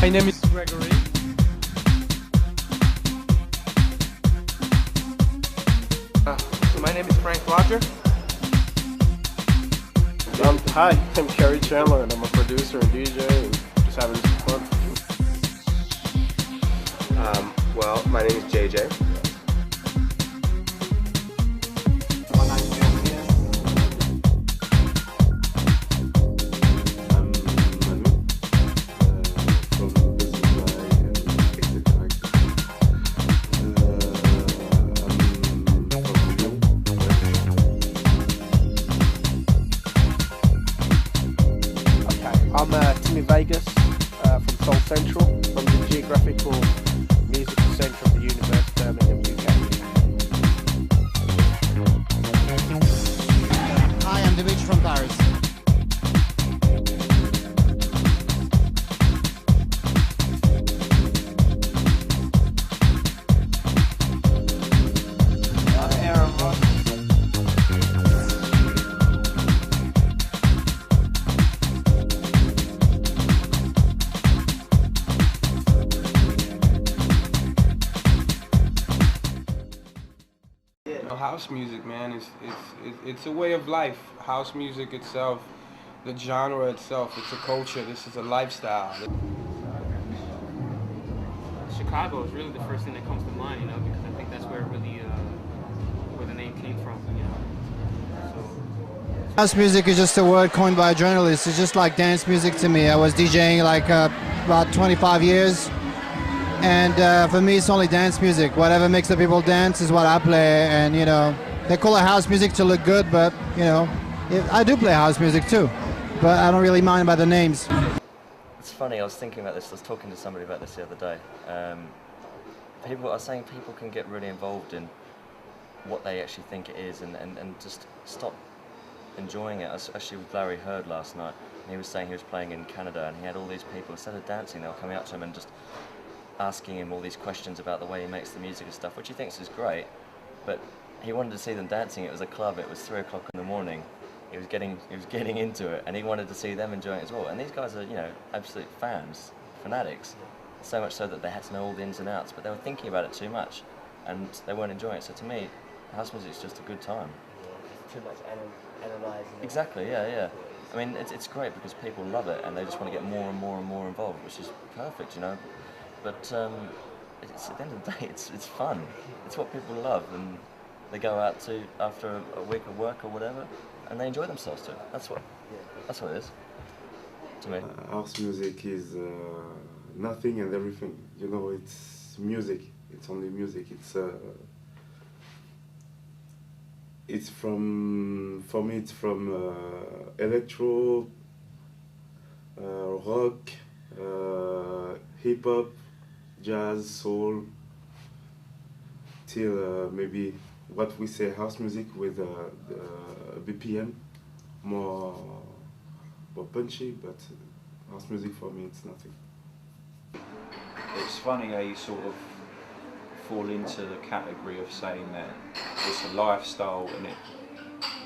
My name is Gregory. My name is Frank Roger. Hi, I'm Kerry Chandler and I'm a producer and DJ and just having some fun. Well, my name is JJ. I'm Timmy Vegas from Soul Central, from the geographical music centre of the University of Birmingham, UK. Hi, I'm Dimitri from Paris. House music, man, it's a way of life. House music itself, the genre itself, it's a culture. This is a lifestyle. Chicago is really the first thing that comes to mind, you know, because I think that's where really where the name came from, you know. So House music is just a word coined by a journalist. It's just like dance music to me. I was DJing like about 25 years. And for me, it's only dance music. Whatever makes the people dance is what I play. And, you know, they call it house music to look good, but, you know, I do play house music too. But I don't really mind by the names. It's funny, I was thinking about this, I was talking to somebody about this the other day. I was saying people can get really involved in what they actually think it is and just stop enjoying it. I was actually with Larry Heard last night, and he was saying he was playing in Canada and he had all these people, instead of dancing, they were coming up to him and just asking him all these questions about the way he makes the music and stuff, which he thinks is great, but he wanted to see them dancing. It was a club, it was 3 o'clock in the morning, he was getting into it, and he wanted to see them enjoying it as well. And these guys are, you know, absolute fans, fanatics, so much so that they had to know all the ins and outs, but they were thinking about it too much, and they weren't enjoying it. So to me, house music is just a good time. Too much analysing. Exactly, yeah. I mean, it's great because people love it, and they just want to get more and more and more involved, which is perfect, you know. But it's, at the end of the day, it's fun. It's what people love, and they go out to after a week of work or whatever, and they enjoy themselves too. That's what it is to me. House music is nothing and everything. You know, it's music. It's only music. It's from, for me, it's from electro, rock, hip hop, jazz, soul, till maybe what we say house music with the BPM, more punchy, but house music for me it's nothing. It's funny how you sort of fall into the category of saying that it's a lifestyle, and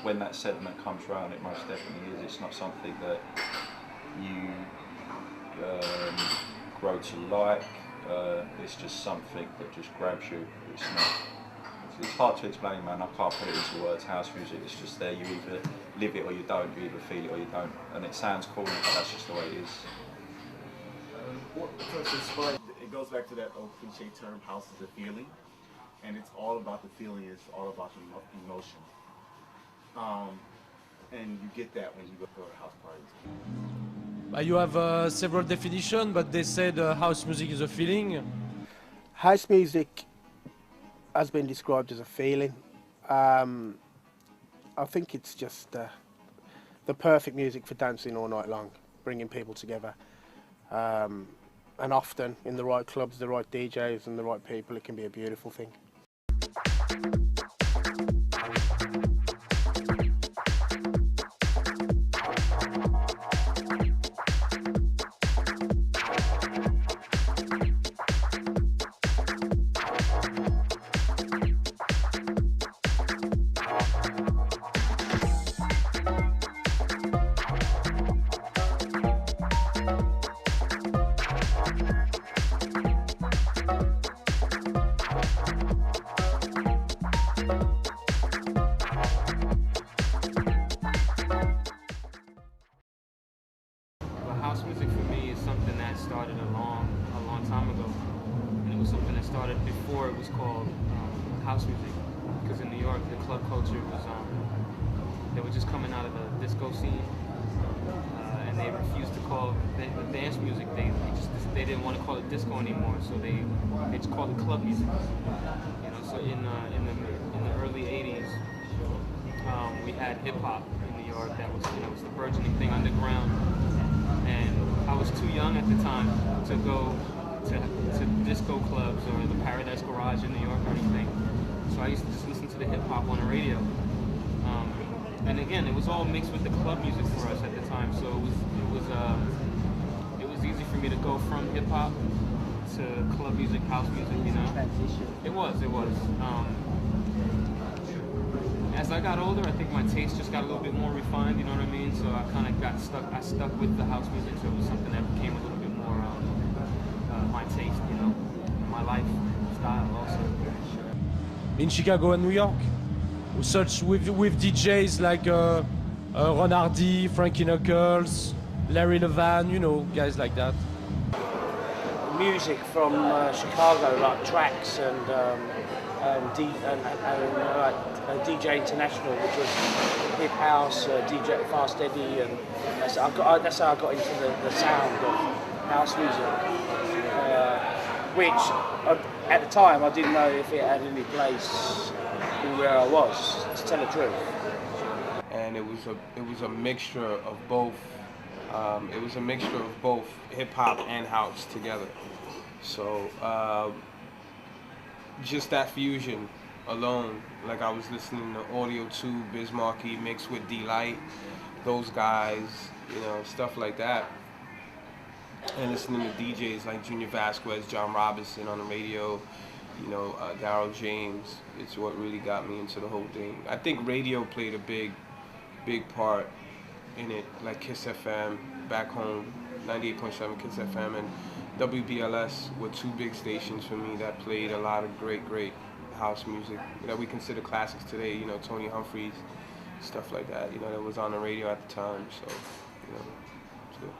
when that sentiment comes around, it most definitely is. It's not something that you grow to like. It's just something that just grabs you. It's hard to explain, man. I can't put it into words. House music is just there. You either live it or you don't. You either feel it or you don't. And it sounds cool, but that's just the way it is. It goes back to that old cliche term, house is a feeling. And it's all about the feeling. It's all about the emotion. And you get that when you go to house parties. You have several definitions, but they said house music is a feeling. House music has been described as a feeling. I think it's just the perfect music for dancing all night long, bringing people together. And often in the right clubs, the right DJs and the right people, it can be a beautiful thing. house music, because in New York the club culture was they were just coming out of the disco scene, and they refused to call the dance music. They didn't want to call it disco anymore, so they just called it club music. You know, so in the early '80s, we had hip hop in New York that was was the burgeoning thing underground, and I was too young at the time to go to disco clubs or the Paradise Garage in New York or anything. So I used to just listen to the hip hop on the radio. And again, it was all mixed with the club music for us at the time. So it was easy for me to go from hip hop to club music, house music. You know, it was. As I got older, I think my taste just got a little bit more refined. You know what I mean? So I kind of got stuck. I stuck with the house music. So it was something that became a little bit more my taste. You know, my lifestyle also. In Chicago and New York, such with DJs like Ron Hardy, Frankie Knuckles, Larry Levan, you know, guys like that. Music from Chicago, like tracks and DJ International, which was hip house, DJ Fast Eddie, and that's how I got into the sound of house music, which at the time I didn't know if it had any place where I was, to tell the truth. And it was a mixture of both. It was a mixture of both hip hop and house together. So just that fusion alone, like I was listening to Audio 2, Biz Markie mixed with D-Light, those guys, you know, stuff like that. And listening to DJs like Junior Vasquez, John Robinson on the radio, you know, Darryl James, it's what really got me into the whole thing. I think radio played a big part in it, like Kiss FM back home, 98.7 Kiss FM, and WBLS were two big stations for me that played a lot of great house music that we consider classics today, you know, Tony Humphries, stuff like that, you know, that was on the radio at the time, so, you know, it's good.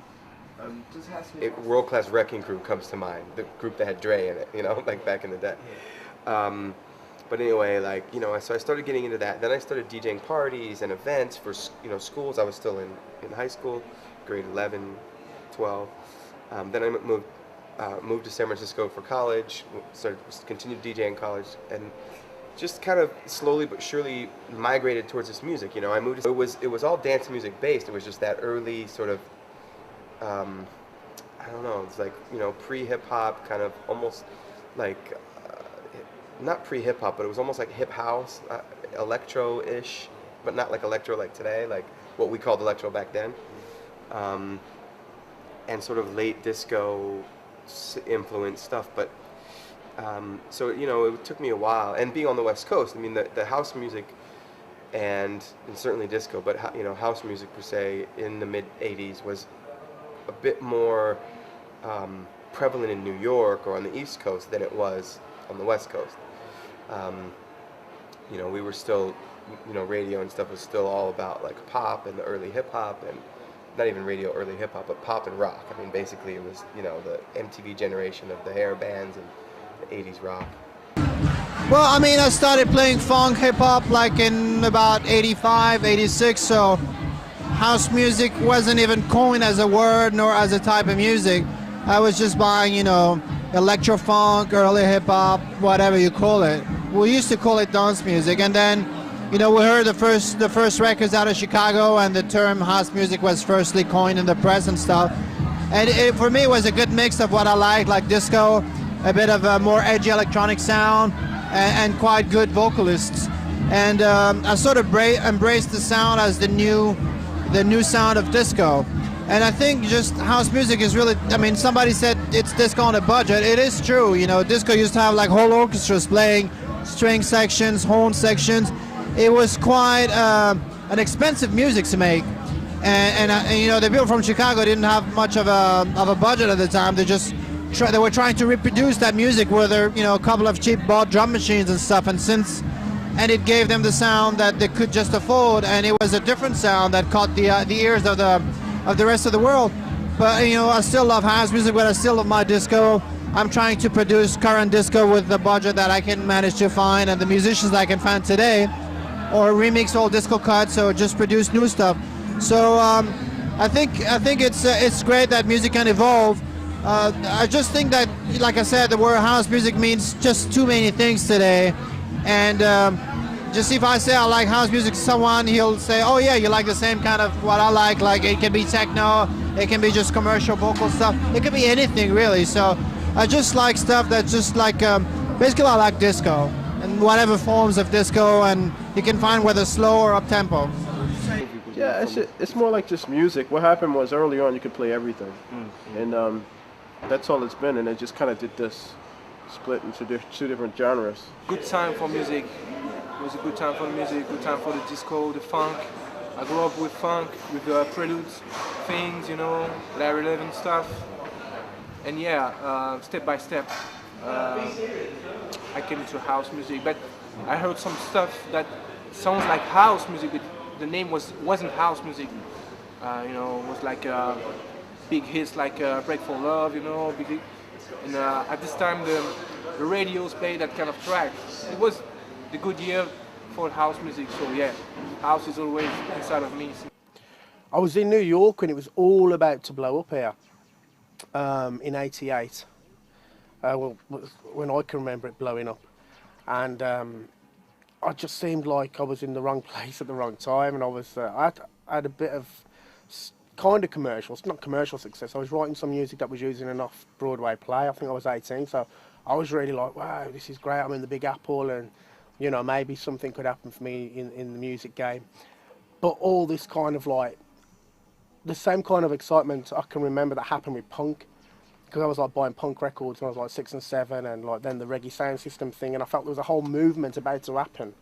World Class Wrecking Crew comes to mind, the group that had Dre in it, you know, like back in the day. But anyway, like, you know, so I started getting into that. Then I started DJing parties and events for, you know, schools. I was still in high school, grade 11, 12. Then I moved to San Francisco for college, continued DJing in college, and just kind of slowly but surely migrated towards this music. You know, I moved. It was all dance music based. It was just that early sort of, I don't know. It's like, you know, pre-hip hop, kind of almost like. Not pre-hip hop, but it was almost like hip house, electro-ish, but not like electro like today, like what we called electro back then, and sort of late disco influenced stuff. But so, you know, it took me a while, and being on the West Coast, I mean, the house music and certainly disco, but you know, house music per se in the mid '80s was a bit more prevalent in New York or on the East Coast than it was on the West Coast. You know, we were still, you know, radio and stuff was still all about like pop and the early hip hop, and not even radio early hip hop, but pop and rock. I mean, basically it was, you know, the MTV generation of the hair bands and the 80s rock. Well, I mean, I started playing funk hip hop like in about 85, 86, so house music wasn't even coined as a word nor as a type of music. I was just buying, you know, electro funk, early hip hop, whatever you call it. We used to call it dance music, and then, you know, we heard the first records out of Chicago, and the term house music was firstly coined in the press and stuff. And for me, it was a good mix of what I like disco, a bit of a more edgy electronic sound, and quite good vocalists. And I sort of embraced the sound as the new sound of disco. And I think just house music is really, I mean, somebody said it's disco on a budget. It is true, you know, disco used to have like whole orchestras playing string sections, horn sections. It was quite an expensive music to make. And you know, the people from Chicago didn't have much of a budget at the time. They were trying to reproduce that music with their, you know, a couple of cheap bought drum machines and stuff, and it gave them the sound that they could just afford, and it was a different sound that caught the ears of the rest of the world. But, you know, I still love house music, but I still love my disco. I'm trying to produce current disco with the budget that I can manage to find and the musicians I can find today, or remix old disco cuts, or just produce new stuff. So I think it's great that music can evolve. I just think that, like I said, the word house music means just too many things today, and just if I say I like house music to someone, he'll say, oh yeah, you like the same kind of what I like it can be techno, it can be just commercial vocal stuff, it can be anything really. So I just like stuff that's just like, basically I like disco, and whatever forms of disco, and you can find whether slow or up-tempo. Yeah, it's more like just music. What happened was early on you could play everything, and that's all it's been, and it just kind of did this split into two different genres. Good time for music. It was a good time for the music, good time for the disco, the funk. I grew up with funk, with the preludes, things, you know, Larry Levin stuff. And yeah, step by step, I came into house music. But I heard some stuff that sounds like house music, but the name wasn't house music. You know, it was like big hits like Break for Love, you know, big hit. And at this time the radios played that kind of track. It was the good year for house music, so yeah, house is always inside of me. I was in New York when it was all about to blow up here, in '88. Well, when I can remember it blowing up, and I just seemed like I was in the wrong place at the wrong time, and I had a bit of kind of commercials, not commercial success. I was writing some music that was using an off-Broadway play. I think I was 18, so I was really like, wow, this is great. I'm in the Big Apple, and you know, maybe something could happen for me in the music game. But all this kind of like, the same kind of excitement I can remember that happened with punk, because I was like buying punk records when I was like 6 and 7, and like then the reggae sound system thing, and I felt there was a whole movement about to happen.